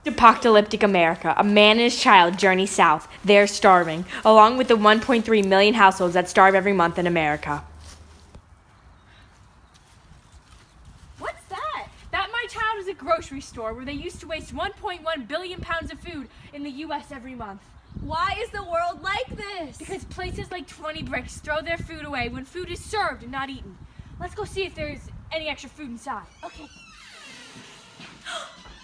Apocalyptic America. A man and his child journey south. They're starving, along with the 1.3 million households that starve every month in America. What's that? That, my child, is a grocery store where they used to waste 1.1 billion pounds of food in the U.S. every month. Why is the world like this? Because places like 20 Bricks throw their food away when food is served and not eaten. Let's go see if there's any extra food inside. Okay.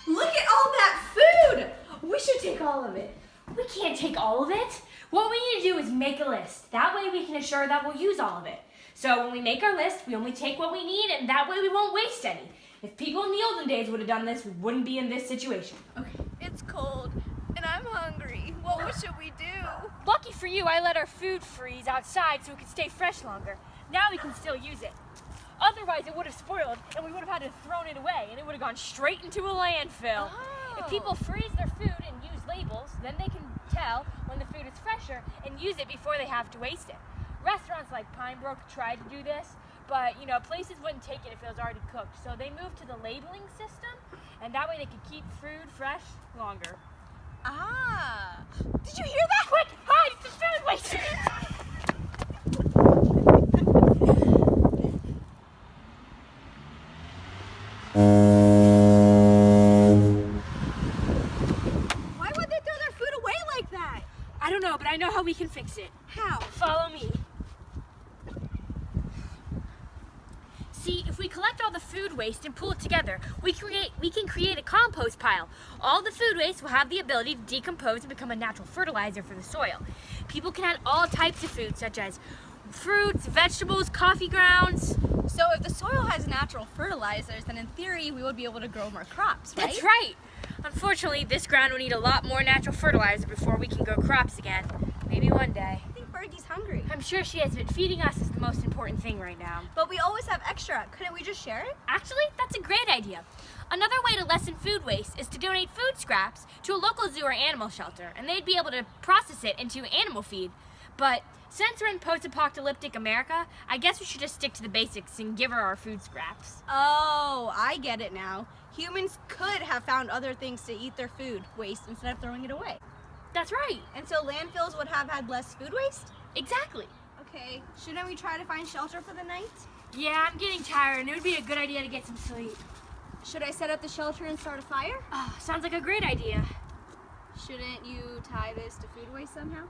Look at all that food! We should take all of it. We can't take all of it. What we need to do is make a list. That way we can assure that we'll use all of it. So when we make our list, we only take what we need, and that way we won't waste any. If people in the olden days would have done this, we wouldn't be in this situation. Okay. It's cold, and I'm hungry. What should we do? Lucky for you, I let our food freeze outside so it could stay fresh longer. Now we can still use it. Otherwise, it would have spoiled, and we would have had to throw it away, and it would have gone straight into a landfill. Oh. If people freeze their food and use labels, then they can tell when the food is fresher and use it before they have to waste it. Restaurants like Pinebrook tried to do this, but places wouldn't take it if it was already cooked. So they moved to the labeling system, and that way they could keep food fresh longer. Ah! Did you hear that? Quick, hide! It's the food waste! Why would they throw their food away like that? I don't know, but I know how we can fix it. How? Follow me. See, if we collect all the food waste and pull it together, we can create a compost pile. All the food waste will have the ability to decompose and become a natural fertilizer for the soil. People can add all types of food, such as fruits, vegetables, coffee grounds. So if the soil has natural fertilizers, then in theory we would be able to grow more crops, right? That's right. Unfortunately, this ground will need a lot more natural fertilizer before we can grow crops again. Maybe one day. I think Fergie's hungry. I'm sure she is, but feeding us is the most important thing right now. But we always have extra. Couldn't we just share it? Actually, that's a great idea. Another way to lessen food waste is to donate food scraps to a local zoo or animal shelter, and they'd be able to process it into animal feed. But since we're in post-apocalyptic America, I guess we should just stick to the basics and give her our food scraps. Oh, I get it now. Humans could have found other things to eat their food waste instead of throwing it away. That's right. And so landfills would have had less food waste? Exactly. Okay, shouldn't we try to find shelter for the night? Yeah, I'm getting tired, and it would be a good idea to get some sleep. Should I set up the shelter and start a fire? Oh, sounds like a great idea. Shouldn't you tie this to food waste somehow?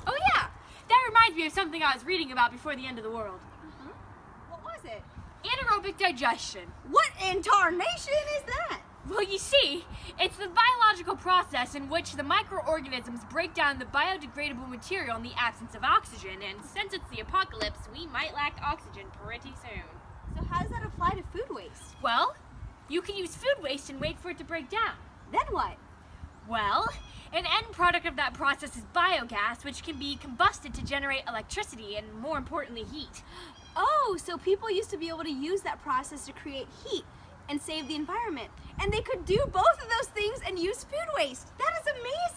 Oh yeah, that reminds me of something I was reading about before the end of the world. What was it? Anaerobic digestion. What in tarnation is that? Well, you see, it's the biological process in which the microorganisms break down the biodegradable material in the absence of oxygen, and since it's the apocalypse, we might lack oxygen pretty soon. So how does that apply to food waste? Well, you can use food waste and wait for it to break down. Then what? Well, an end product of that process is biogas, which can be combusted to generate electricity and, more importantly, heat. Oh, so people used to be able to use that process to create heat and save the environment. And they could do both of those things and use food waste. That is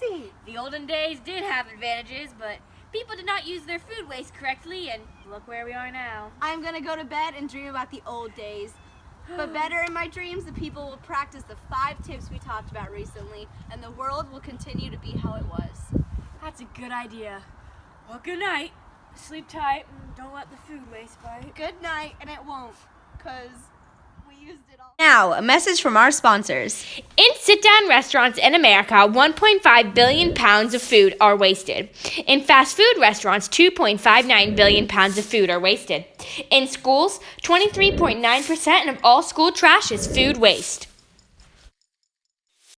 amazing. The olden days did have advantages, but people did not use their food waste correctly, and look where we are now. I'm gonna go to bed and dream about the old days. But better in my dreams, the people will practice the 5 tips we talked about recently, and the world will continue to be how it was. That's a good idea. Well, good night. Sleep tight and don't let the food waste bite. Good night, and it won't, because we used it all. Now, a message from our sponsors. In sit-down restaurants in America, 1.5 billion pounds of food are wasted. In fast food restaurants, 2.59 billion pounds of food are wasted. In schools, 23.9% of all school trash is food waste.